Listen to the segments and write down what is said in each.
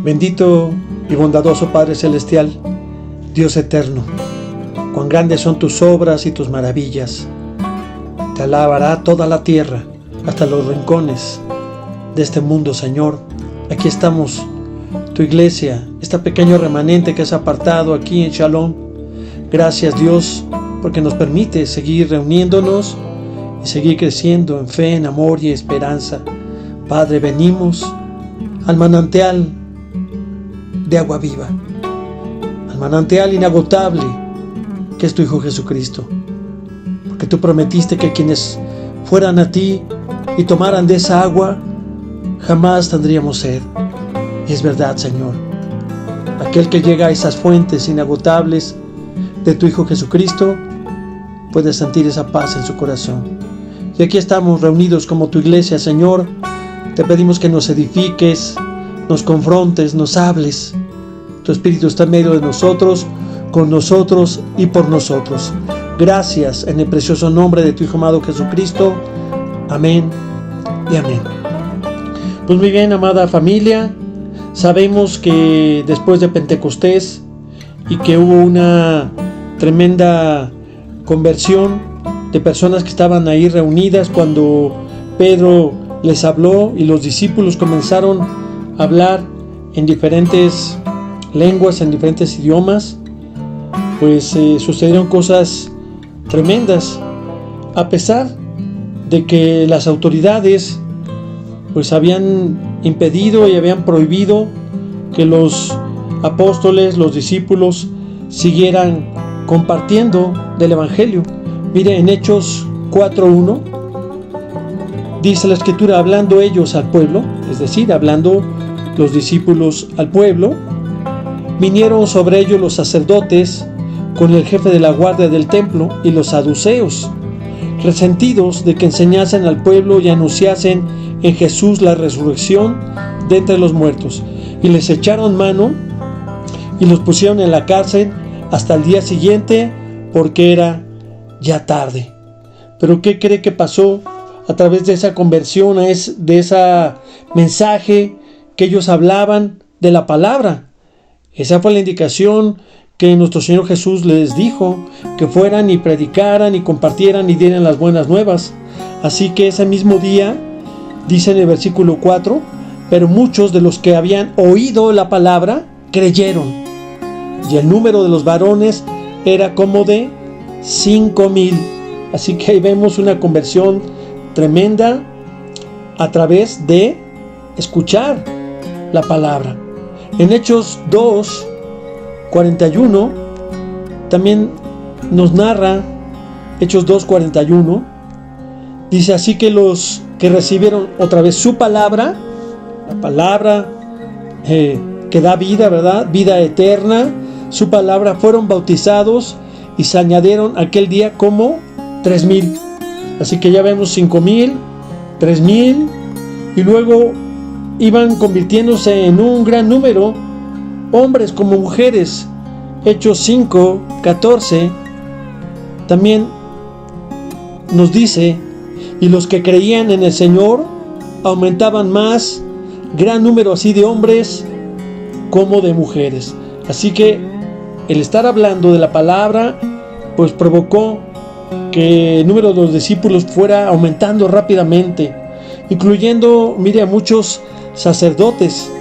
Bendito y bondadoso Padre Celestial, Dios eterno, cuán grandes son tus obras y tus maravillas. Te alabará toda la tierra, hasta los rincones de este mundo, Señor. Aquí estamos, tu iglesia, este pequeño remanente que has apartado aquí en Shalom. Gracias, Dios, porque nos permite seguir reuniéndonos y seguir creciendo en fe, en amor y esperanza. Padre, venimos al manantial de agua viva, al manantial inagotable que es tu Hijo Jesucristo, porque tú prometiste que quienes fueran a ti y tomaran de esa agua jamás tendríamos sed. Y es verdad, Señor, aquel que llega a esas fuentes inagotables de tu Hijo Jesucristo puede sentir esa paz en su corazón. Y aquí estamos reunidos como tu iglesia, Señor. Te pedimos que nos edifiques, nos confrontes, nos hables. Tu Espíritu está en medio de nosotros, con nosotros y por nosotros. Gracias en el precioso nombre de tu Hijo amado Jesucristo. Amén y amén. Pues muy bien, amada familia, sabemos que después de Pentecostés y que hubo una tremenda conversión de personas que estaban ahí reunidas cuando Pedro les habló y los discípulos comenzaron a hablar en diferentes lenguas, en diferentes idiomas, pues sucedieron cosas tremendas, a pesar de que las autoridades pues habían impedido y habían prohibido que los apóstoles, los discípulos siguieran compartiendo del Evangelio. Mire, en Hechos 4:1 dice la Escritura, hablando ellos al pueblo, es decir, hablando los discípulos al pueblo, vinieron sobre ellos los sacerdotes con el jefe de la guardia del templo y los saduceos, resentidos de que enseñasen al pueblo y anunciasen en Jesús la resurrección de entre los muertos, y les echaron mano y los pusieron en la cárcel hasta el día siguiente, porque era ya tarde. Pero ¿qué cree que pasó a través de esa conversión, de ese mensaje que ellos hablaban de la palabra? Esa fue la indicación que nuestro Señor Jesús les dijo, que fueran y predicaran y compartieran y dieran las buenas nuevas. Así que ese mismo día, dice en el versículo 4, pero muchos de los que habían oído la palabra creyeron, y el número de los varones era como de 5,000. Así que ahí vemos una conversión tremenda a través de escuchar la palabra. En Hechos 2:41 también nos narra, Hechos 2:41, dice, así que los que recibieron otra vez su palabra, la palabra que da vida, ¿verdad? Vida eterna, su palabra, fueron bautizados y se añadieron aquel día como 3,000. Así que ya vemos 5,000, 3,000, y luego iban convirtiéndose en un gran número, hombres como mujeres. Hechos 5:14 también nos dice, y los que creían en el Señor aumentaban más, gran número así de hombres como de mujeres. Así que el estar hablando de la palabra pues provocó que el número de los discípulos fuera aumentando rápidamente, incluyendo, mire, a muchos sacerdotes,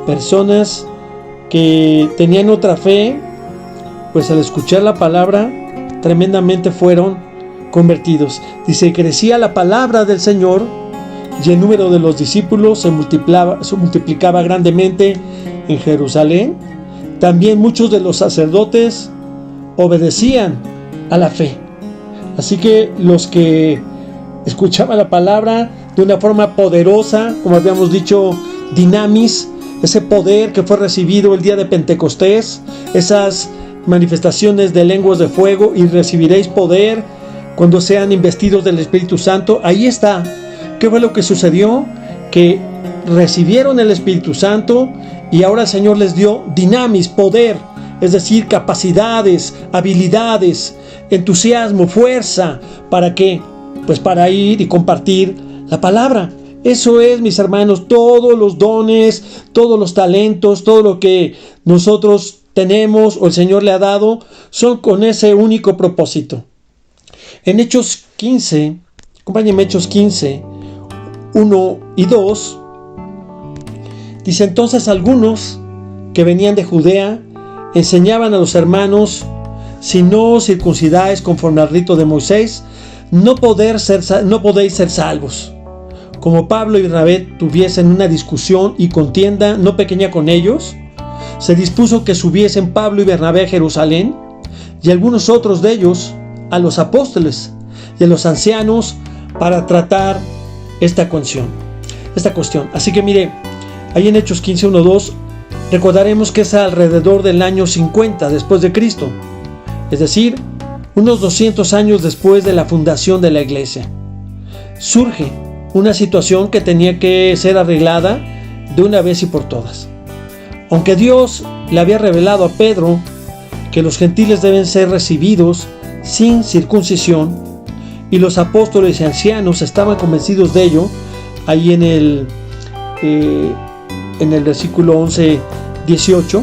personas que tenían otra fe, pues al escuchar la palabra tremendamente fueron convertidos. Dice, crecía la palabra del Señor y el número de los discípulos se multiplicaba grandemente en Jerusalén. También muchos de los sacerdotes obedecían a la fe. Así que los que escuchaban la palabra de una forma poderosa, como habíamos dicho, dinamis, ese poder que fue recibido el día de Pentecostés, esas manifestaciones de lenguas de fuego, y recibiréis poder cuando sean investidos del Espíritu Santo. Ahí está. ¿Qué fue lo que sucedió? Que recibieron el Espíritu Santo y ahora el Señor les dio dinamis, poder, es decir, capacidades, habilidades, entusiasmo, fuerza. ¿Para qué? Pues para ir y compartir la palabra. Eso es, mis hermanos, todos los dones, todos los talentos, todo lo que nosotros tenemos o el Señor le ha dado, son con ese único propósito. En Hechos 15, acompáñenme, Hechos 15, 1 y 2, dice: entonces algunos que venían de Judea enseñaban a los hermanos: si no os circuncidáis conforme al rito de Moisés, no podéis ser salvos. Como Pablo y Bernabé tuviesen una discusión y contienda no pequeña con ellos, se dispuso que subiesen Pablo y Bernabé a Jerusalén, y algunos otros de ellos a los apóstoles y a los ancianos, para tratar esta cuestión. Así que mire, ahí en Hechos 15, 1, 2, recordaremos que es alrededor del año 50 después de Cristo, es decir, unos 200 años después de la fundación de la iglesia. Surge una situación que tenía que ser arreglada de una vez y por todas. Aunque Dios le había revelado a Pedro que los gentiles deben ser recibidos sin circuncisión, y los apóstoles y ancianos estaban convencidos de ello, ahí en el versículo 11, 18,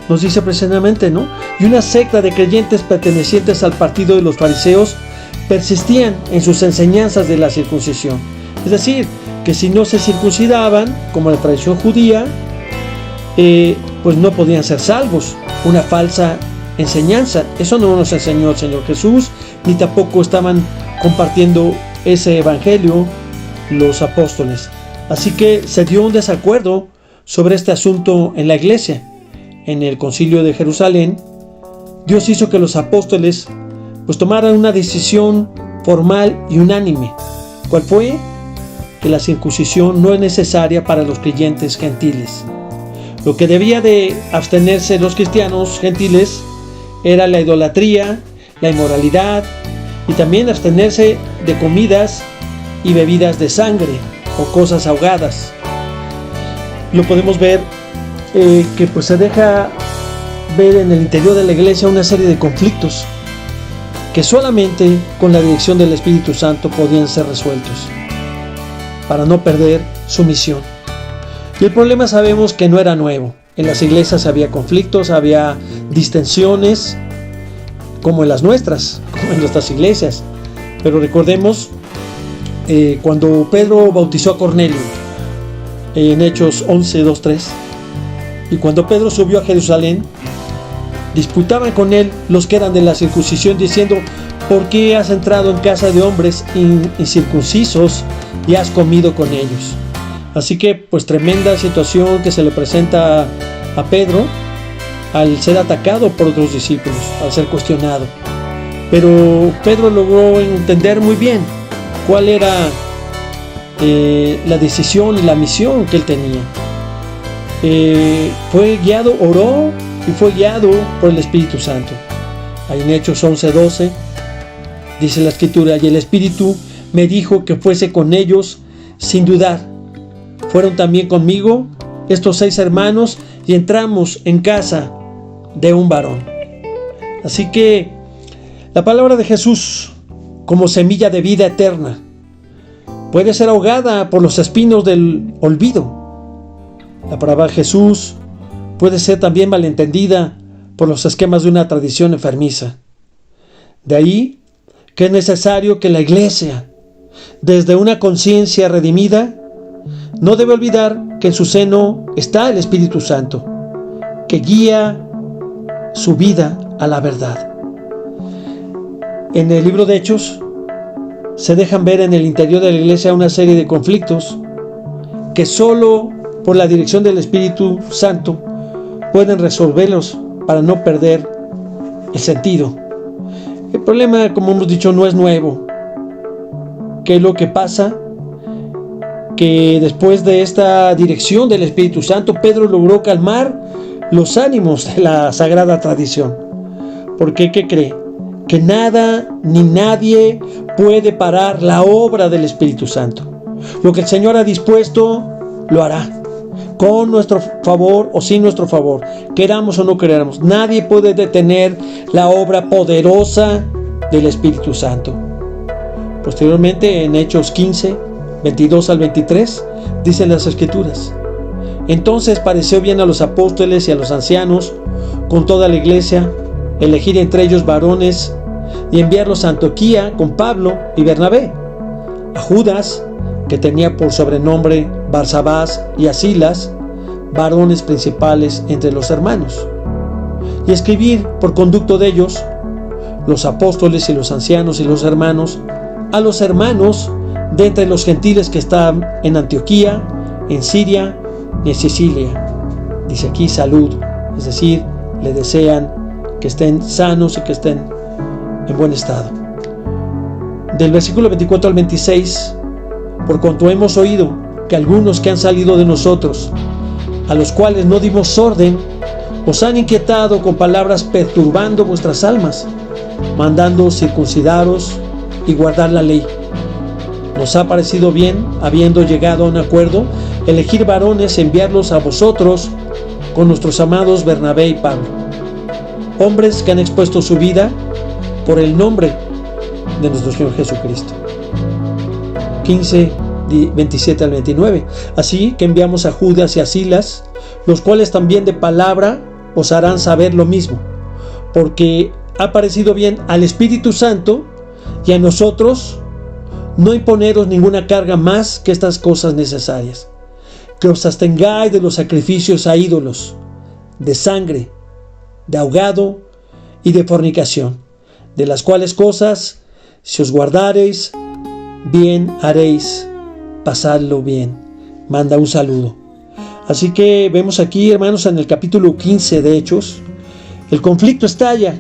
nos dice precisamente, ¿no? Y una secta de creyentes pertenecientes al partido de los fariseos persistían en sus enseñanzas de la circuncisión. Es decir, que si no se circuncidaban, como la tradición judía, pues no podían ser salvos. Una falsa enseñanza. Eso no nos enseñó el Señor Jesús, ni tampoco estaban compartiendo ese evangelio los apóstoles. Así que se dio un desacuerdo sobre este asunto en la iglesia. En el concilio de Jerusalén, Dios hizo que los apóstoles pues tomaran una decisión formal y unánime. ¿Cuál fue? Que la circuncisión no es necesaria para los creyentes gentiles. Lo que debía de abstenerse los cristianos gentiles era la idolatría, la inmoralidad, y también abstenerse de comidas y bebidas de sangre o cosas ahogadas. Lo podemos ver que pues se deja ver en el interior de la iglesia una serie de conflictos que solamente con la dirección del Espíritu Santo podían ser resueltos para no perder su misión. Y el problema sabemos que no era nuevo. En las iglesias había conflictos, había distensiones, como en las nuestras, como en nuestras iglesias. Pero recordemos cuando Pedro bautizó a Cornelio en Hechos 11, 2, 3, y cuando Pedro subió a Jerusalén, disputaban con él los que eran de la circuncisión, diciendo: ¿por qué has entrado en casa de hombres incircuncisos y has comido con ellos? Así que pues tremenda situación que se le presenta a Pedro al ser atacado por otros discípulos, al ser cuestionado. Pero Pedro logró entender muy bien cuál era la decisión y la misión que él tenía. Fue guiado, oró y fue guiado por el Espíritu Santo. Ahí en Hechos 11, 12 dice la Escritura: y el Espíritu me dijo que fuese con ellos sin dudar. Fueron también conmigo estos 6 hermanos y entramos en casa de un varón. Así que la palabra de Jesús, como semilla de vida eterna, puede ser ahogada por los espinos del olvido. La palabra de Jesús puede ser también malentendida por los esquemas de una tradición enfermiza. De ahí que es necesario que la iglesia, desde una conciencia redimida, no debe olvidar que en su seno está el Espíritu Santo, que guía su vida a la verdad. En el libro de Hechos se dejan ver en el interior de la iglesia una serie de conflictos que solo por la dirección del Espíritu Santo pueden resolverlos para no perder el sentido. El problema, como hemos dicho, no es nuevo. ¿Qué es lo que pasa? Que después de esta dirección del Espíritu Santo, Pedro logró calmar los ánimos de la sagrada tradición. ¿Por qué? ¿Qué cree? Que nada ni nadie puede parar la obra del Espíritu Santo. Lo que el Señor ha dispuesto, lo hará, con nuestro favor o sin nuestro favor, queramos o no queramos. Nadie puede detener la obra poderosa del Espíritu Santo. Posteriormente, en Hechos 15, 22 al 23, dicen las Escrituras: entonces pareció bien a los apóstoles y a los ancianos, con toda la iglesia, elegir entre ellos varones y enviarlos a Antioquía con Pablo y Bernabé, a Judas, que tenía por sobrenombre Barsabás, y a Silas, varones principales entre los hermanos, y escribir por conducto de ellos, los apóstoles y los ancianos y los hermanos, a los hermanos de entre los gentiles que están en Antioquía, en Siria y en Sicilia. Dice aquí salud, es decir, le desean que estén sanos y que estén en buen estado. Del versículo 24 al 26, por cuanto hemos oído que algunos que han salido de nosotros, a los cuales no dimos orden, os han inquietado con palabras perturbando vuestras almas, mandando circuncidaros y guardar la ley. Nos ha parecido bien, habiendo llegado a un acuerdo, elegir varones y enviarlos a vosotros con nuestros amados Bernabé y Pablo, hombres que han expuesto su vida por el nombre de nuestro Señor Jesucristo. 15, 27 al 29. Así que enviamos a Judas y a Silas, los cuales también de palabra os harán saber lo mismo, porque ha parecido bien al Espíritu Santo y a nosotros no imponeros ninguna carga más que estas cosas necesarias: que os abstengáis de los sacrificios a ídolos, de sangre, de ahogado y de fornicación, de las cuales cosas, si os guardareis, bien haréis. Pasadlo bien. Manda un saludo. Así que vemos aquí, hermanos, en el capítulo 15 de Hechos, el conflicto estalla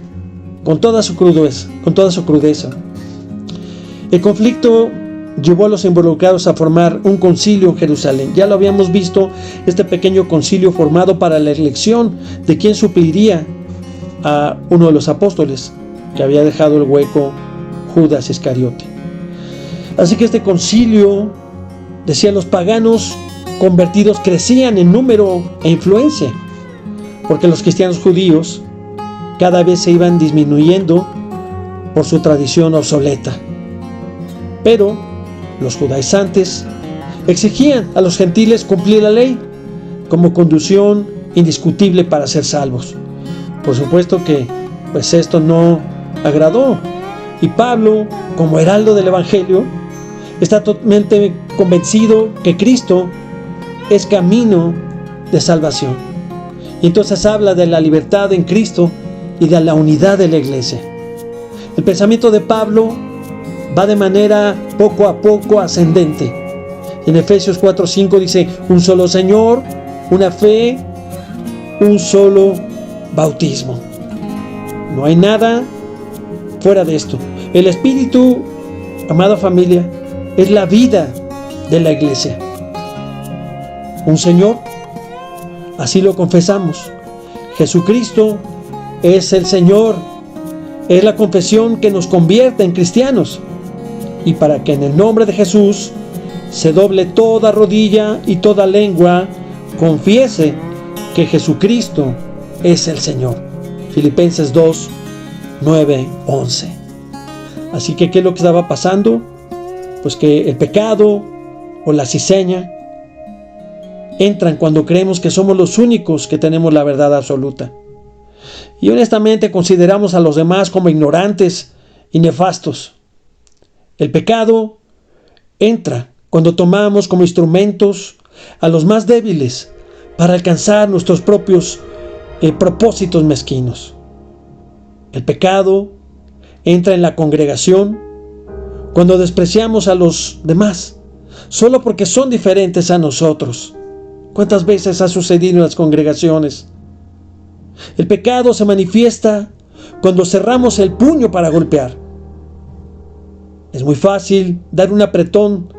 con toda su crudeza. El conflicto llevó a los involucrados a formar un concilio en Jerusalén. Ya lo habíamos visto, este pequeño concilio formado para la elección de quién supliría a uno de los apóstoles que había dejado el hueco Judas Iscariote. Así que este concilio, decía, los paganos convertidos crecían en número e influencia, porque los cristianos judíos cada vez se iban disminuyendo por su tradición obsoleta. Pero los judaizantes exigían a los gentiles cumplir la ley como condición indiscutible para ser salvos. Por supuesto que pues esto no agradó, y Pablo, como heraldo del Evangelio, está totalmente convencido que Cristo es camino de salvación. Y entonces habla de la libertad en Cristo y de la unidad de la iglesia. El pensamiento de Pablo va de manera poco a poco ascendente. En Efesios 4:5 dice: un solo Señor, una fe, un solo bautismo. No hay nada fuera de esto. El Espíritu, amada familia, es la vida de la iglesia. Un Señor, así lo confesamos. Jesucristo es el Señor. Es la confesión que nos convierte en cristianos. Y para que en el nombre de Jesús se doble toda rodilla y toda lengua confiese que Jesucristo es el Señor. Filipenses 2, 9, 11. Así que, ¿qué es lo que estaba pasando? Pues que el pecado o la cizaña entran cuando creemos que somos los únicos que tenemos la verdad absoluta. Y honestamente consideramos a los demás como ignorantes y nefastos. El pecado entra cuando tomamos como instrumentos a los más débiles para alcanzar nuestros propios propósitos mezquinos. El pecado entra en la congregación cuando despreciamos a los demás solo porque son diferentes a nosotros. ¿Cuántas veces ha sucedido en las congregaciones? El pecado se manifiesta cuando cerramos el puño para golpear. Es muy fácil dar un apretón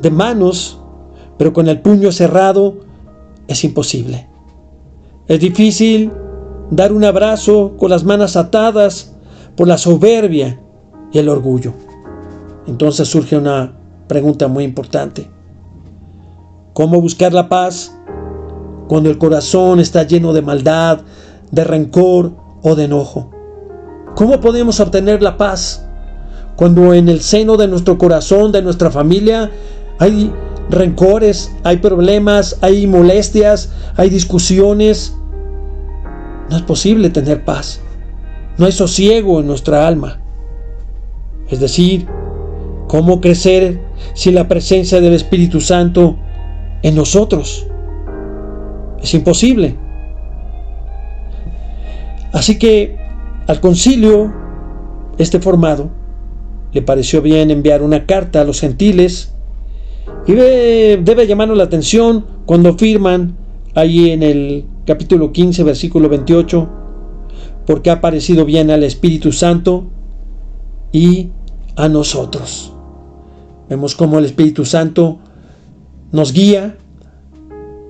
de manos, pero con el puño cerrado es imposible. Es difícil dar un abrazo con las manos atadas por la soberbia y el orgullo. Entonces surge una pregunta muy importante: ¿cómo buscar la paz cuando el corazón está lleno de maldad, de rencor o de enojo? ¿Cómo podemos obtener la paz cuando en el seno de nuestro corazón, de nuestra familia, Hay rencores, hay problemas, hay molestias, hay discusiones. No es posible tener paz. No hay sosiego en nuestra alma. Es decir, ¿cómo crecer sin la presencia del Espíritu Santo en nosotros? Es imposible. Así que al concilio formado le pareció bien enviar una carta a los gentiles, y debe llamarnos la atención cuando afirman ahí en el capítulo 15, versículo 28, porque ha parecido bien al Espíritu Santo y a nosotros. Vemos cómo el Espíritu Santo nos guía,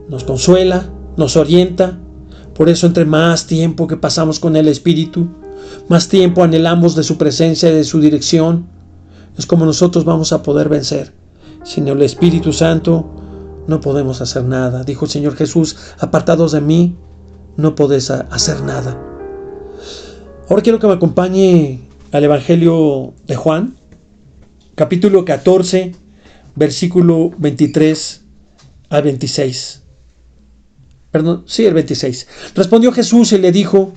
nos consuela, nos orienta. Por eso, entre más tiempo que pasamos con el Espíritu, más tiempo anhelamos de su presencia y de su dirección, es como nosotros vamos a poder vencer. Sin el Espíritu Santo no podemos hacer nada. Dijo el Señor Jesús: apartados de mí, no podéis hacer nada. Ahora quiero que me acompañe al Evangelio de Juan, capítulo 14, versículo 23 al 26. Perdón, sí, el 26. Respondió Jesús y le dijo: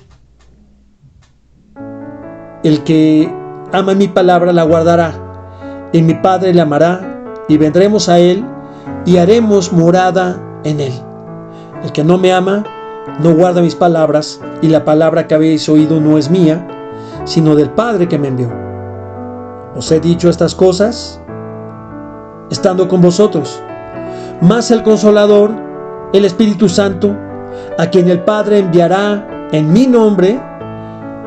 el que ama mi palabra la guardará, y mi Padre la amará, y vendremos a él, y haremos morada en él. El que no me ama, no guarda mis palabras, y la palabra que habéis oído no es mía, sino del Padre que me envió. Os he dicho estas cosas estando con vosotros. Mas el Consolador, el Espíritu Santo, a quien el Padre enviará en mi nombre,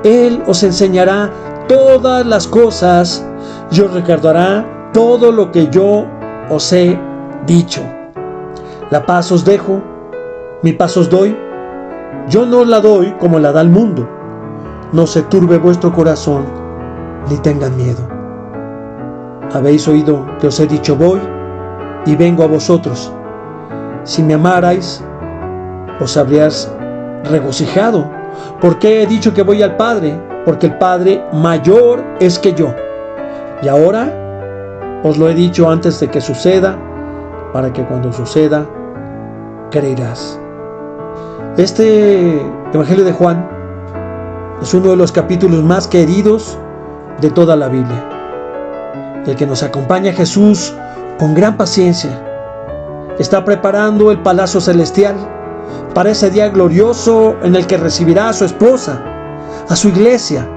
Él os enseñará todas las cosas y os recordará todo lo que yo os he dicho. La paz os dejo, mi paz os doy. Yo no os la doy como la da el mundo. No se turbe vuestro corazón, ni tengan miedo. Habéis oído que os he dicho: voy y vengo a vosotros. Si me amarais, os habríais regocijado, porque he dicho que voy al Padre, porque el Padre mayor es que yo. Y ahora os lo he dicho antes de que suceda, para que cuando suceda, creerás. Este Evangelio de Juan es uno de los capítulos más queridos de toda la Biblia, el que nos acompaña Jesús con gran paciencia. Está preparando el palacio celestial para ese día glorioso en el que recibirá a su esposa, a su iglesia,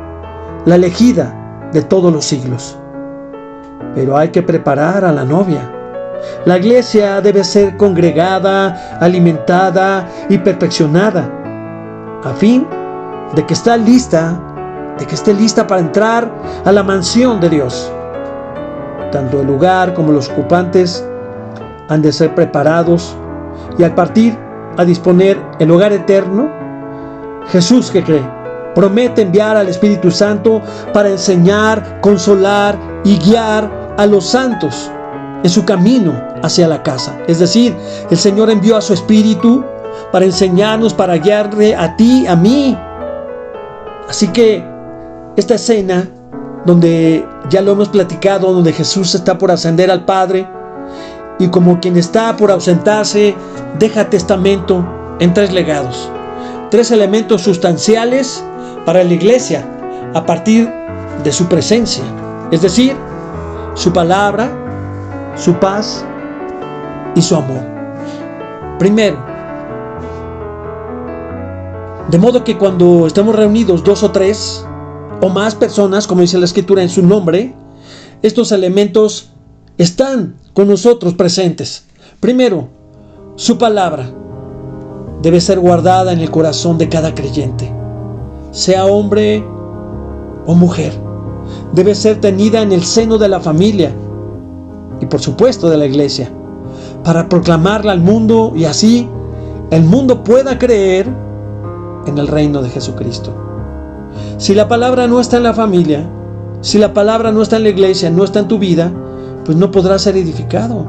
la elegida de todos los siglos. Pero hay que preparar a la novia. La iglesia debe ser congregada, alimentada y perfeccionada, a fin de que esté lista para entrar a la mansión de Dios. Tanto el lugar como los ocupantes han de ser preparados, y al partir a disponer el hogar eterno, Jesús, ¿qué cree? Promete enviar al Espíritu Santo para enseñar, consolar y guiar a los santos en su camino hacia la casa. Es decir, el Señor envió a su Espíritu para enseñarnos, para guiarle a ti, a mí. Así que esta escena, donde ya lo hemos platicado, donde Jesús está por ascender al Padre, y como quien está por ausentarse, deja testamento en 3 legados, 3 elementos sustanciales para la iglesia a partir de su presencia, es decir, su palabra, su paz y su amor. Primero, de modo que cuando estemos reunidos 2 o 3 o más personas, como dice la Escritura, en su nombre, estos elementos están con nosotros presentes. Primero, su palabra debe ser guardada en el corazón de cada creyente, sea hombre o mujer. Debe ser tenida en el seno de la familia y, por supuesto, de la iglesia, para proclamarla al mundo, y así el mundo pueda creer en el reino de Jesucristo. Si la palabra no está en la familia, si la palabra no está en la iglesia, no está en tu vida, pues no podrá ser edificado,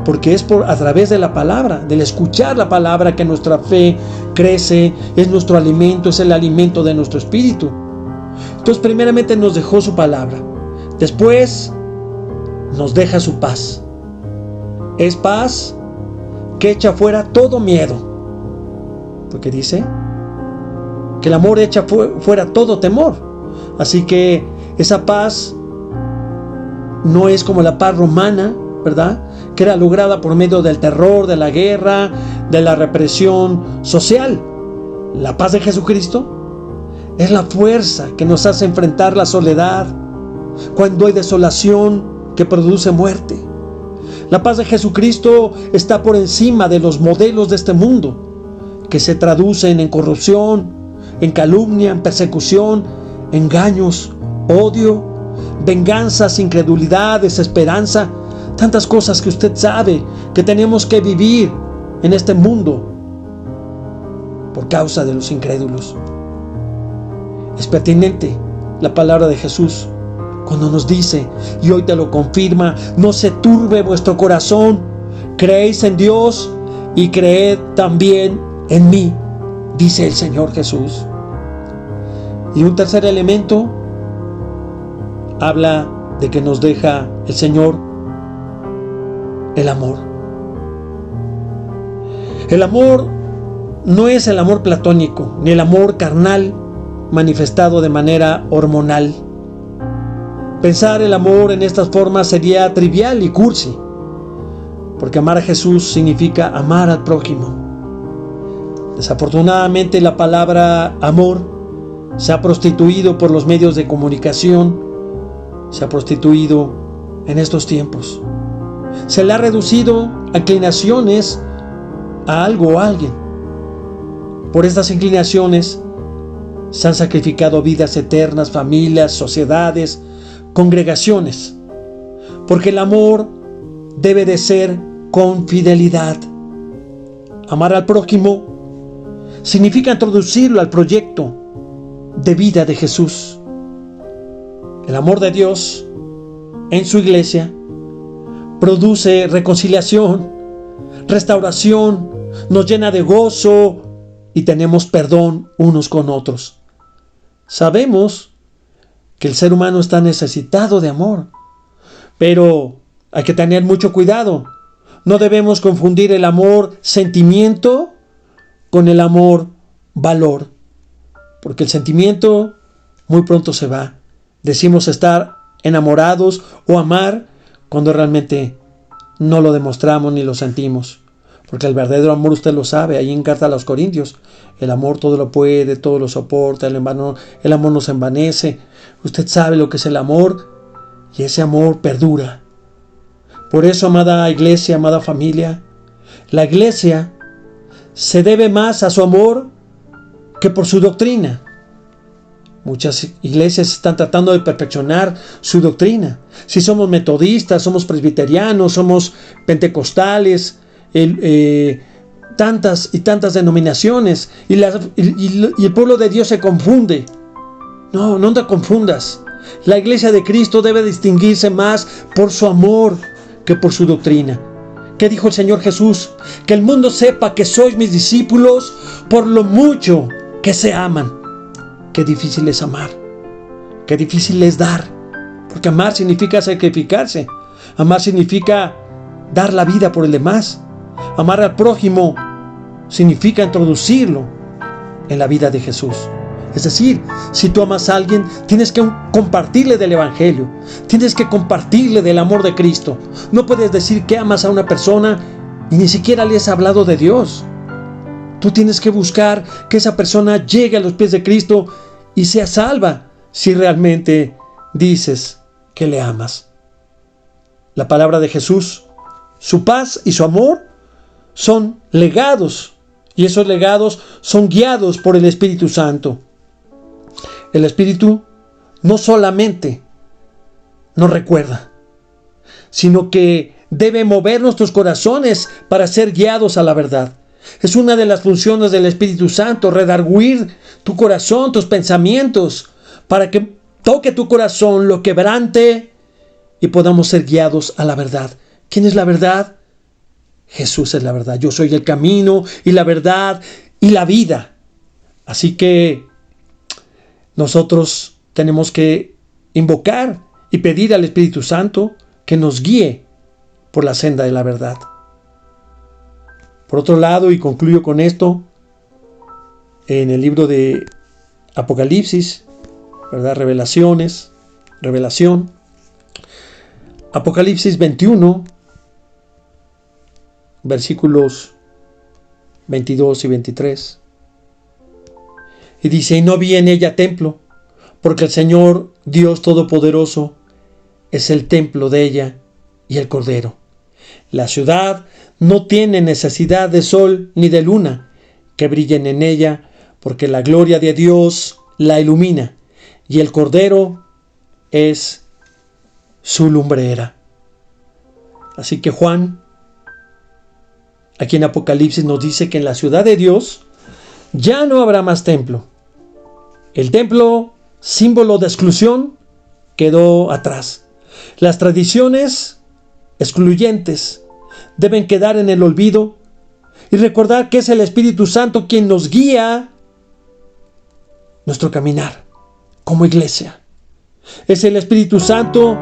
porque es a través de la palabra, del escuchar la palabra, que nuestra fe crece, es nuestro alimento, es el alimento de nuestro espíritu. Entonces, primeramente nos dejó su palabra, después nos deja su paz. es paz que echa fuera todo miedo. Porque dice que el amor echa fuera todo temor. Así que esa paz no es como la paz romana, ¿verdad?, que era lograda por medio del terror, de la guerra, de la represión social. La paz de Jesucristo es la fuerza que nos hace enfrentar la soledad cuando hay desolación que produce muerte. La paz de Jesucristo está por encima de los modelos de este mundo, que se traducen en corrupción, en calumnia, en persecución, engaños, odio, venganzas, incredulidad, desesperanza, tantas cosas que usted sabe que tenemos que vivir en este mundo por causa de los incrédulos. Es pertinente la palabra de Jesús cuando nos dice, y hoy te lo confirma: no se turbe vuestro corazón, creéis en Dios y creed también en mí, dice el Señor Jesús. Y un tercer elemento habla de que nos deja el Señor: el amor. El amor no es el amor platónico, ni el amor carnal manifestado de manera hormonal. Pensar el amor en estas formas sería trivial y cursi, porque amar a Jesús significa amar al prójimo. Desafortunadamente, la palabra amor se ha prostituido por los medios de comunicación, se ha prostituido en estos tiempos. Se le ha reducido a inclinaciones a algo o a alguien. Por estas inclinaciones se han sacrificado vidas eternas, familias, sociedades, congregaciones, porque el amor debe de ser con fidelidad. Amar al prójimo significa introducirlo al proyecto de vida de Jesús. El amor de Dios en su iglesia produce reconciliación, restauración, nos llena de gozo y tenemos perdón unos con otros. Sabemos que el ser humano está necesitado de amor, pero hay que tener mucho cuidado. No debemos confundir el amor sentimiento con el amor valor, porque el sentimiento muy pronto se va. Decimos estar enamorados o amar cuando realmente no lo demostramos ni lo sentimos, porque el verdadero amor, usted lo sabe, ahí en Carta a los Corintios, el amor todo lo puede, todo lo soporta, el amor no se envanece. Usted sabe lo que es el amor, y ese amor perdura. Por eso, amada iglesia, amada familia, la iglesia se debe más a su amor que por su doctrina. Muchas iglesias están tratando de perfeccionar su doctrina. Si somos metodistas, somos presbiterianos, somos pentecostales, tantas y tantas denominaciones, y el pueblo de Dios se confunde. No te confundas. La iglesia de Cristo debe distinguirse más por su amor que por su doctrina. ¿Qué dijo el Señor Jesús? Que el mundo sepa que sois mis discípulos por lo mucho que se aman. Qué difícil es amar, qué difícil es dar, porque amar significa sacrificarse, amar significa dar la vida por el demás, amar al prójimo significa introducirlo en la vida de Jesús. Es decir, si tú amas a alguien, tienes que compartirle del Evangelio, tienes que compartirle del amor de Cristo. No puedes decir que amas a una persona y ni siquiera le has hablado de Dios. Tú tienes que buscar que esa persona llegue a los pies de Cristo y sea salva si realmente dices que le amas. La palabra de Jesús, su paz y su amor son legados, y esos legados son guiados por el Espíritu Santo. El Espíritu no solamente nos recuerda, sino que debe mover nuestros corazones para ser guiados a la verdad. Es una de las funciones del Espíritu Santo, redarguir tu corazón, tus pensamientos, para que toque tu corazón, lo quebrante y podamos ser guiados a la verdad. ¿Quién es la verdad? Jesús es la verdad. Yo soy el camino y la verdad y la vida. Así que nosotros tenemos que invocar y pedir al Espíritu Santo que nos guíe por la senda de la verdad. Por otro lado, y concluyo con esto, en el libro de Apocalipsis, ¿verdad? Revelación, Apocalipsis 21, versículos 22 y 23. Y dice: y no vi en ella templo, porque el Señor Dios Todopoderoso es el templo de ella y el Cordero. La ciudad no tiene necesidad de sol ni de luna que brillen en ella, porque la gloria de Dios la ilumina, y el Cordero es su lumbrera. Así que Juan, aquí en Apocalipsis, nos dice que en la ciudad de Dios ya no habrá más templo. El templo, símbolo de exclusión, quedó atrás. Las tradiciones excluyentes deben quedar en el olvido y recordar que es el Espíritu Santo quien nos guía nuestro caminar como iglesia. Es el Espíritu Santo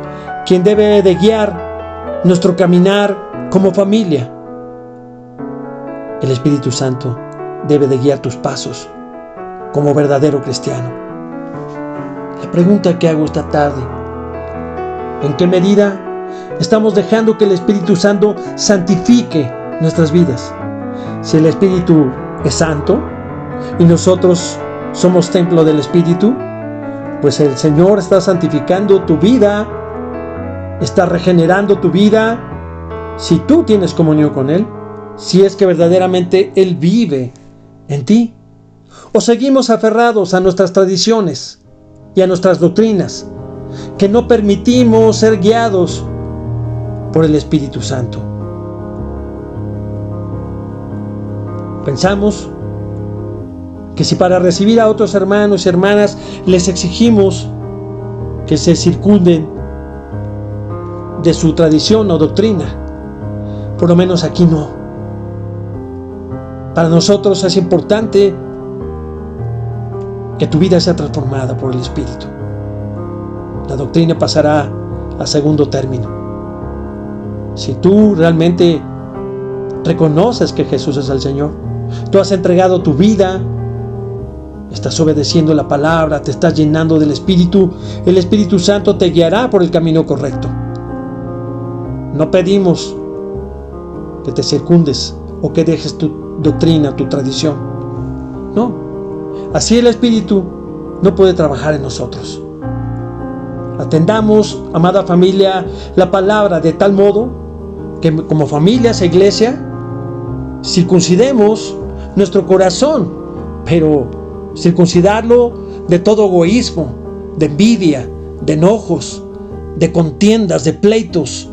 quien debe de guiar nuestro caminar como familia. El Espíritu Santo debe de guiar tus pasos como verdadero cristiano. La pregunta que hago esta tarde: ¿en qué medida estamos dejando que el Espíritu Santo santifique nuestras vidas? Si el Espíritu es santo y nosotros somos templo del Espíritu, pues el Señor está santificando tu vida, está regenerando tu vida, si tú tienes comunión con Él, si es que verdaderamente Él vive en ti. O seguimos aferrados a nuestras tradiciones y a nuestras doctrinas, que no permitimos ser guiados por el Espíritu Santo. Pensamos que si para recibir a otros hermanos y hermanas les exigimos que se circunden de su tradición o doctrina, por lo menos aquí no. Para nosotros es importante que tu vida sea transformada por el Espíritu. La doctrina pasará a segundo término. Si tú realmente reconoces que Jesús es el Señor, tú has entregado tu vida, estás obedeciendo la palabra, te estás llenando del Espíritu, el Espíritu Santo te guiará por el camino correcto. No pedimos que te circundes o que dejes tu doctrina, tu tradición. No. Así el Espíritu no puede trabajar en nosotros. Atendamos, amada familia, la palabra de tal modo que como familias e iglesia circuncidemos nuestro corazón, pero circuncidarlo de todo egoísmo, de envidia, de enojos, de contiendas, de pleitos,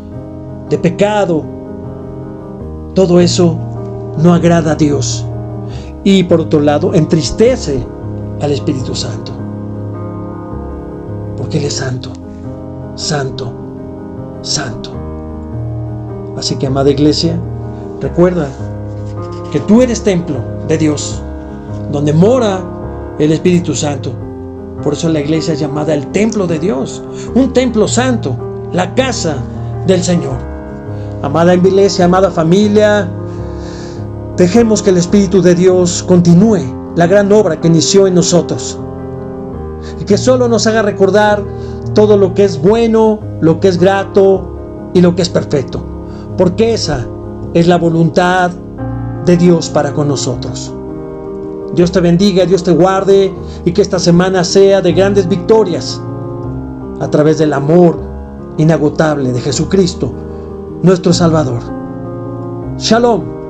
de pecado. Todo eso no agrada a Dios. Y por otro lado, entristece al Espíritu Santo. Porque Él es santo, santo, santo. Así que, amada iglesia, recuerda que tú eres templo de Dios, donde mora el Espíritu Santo. Por eso la iglesia es llamada el templo de Dios, un templo santo, la casa del Señor. Amada iglesia, amada familia, dejemos que el Espíritu de Dios continúe la gran obra que inició en nosotros y que solo nos haga recordar todo lo que es bueno, lo que es grato y lo que es perfecto, porque esa es la voluntad de Dios para con nosotros. Dios te bendiga, Dios te guarde y que esta semana sea de grandes victorias a través del amor inagotable de Jesucristo, nuestro Salvador. Shalom.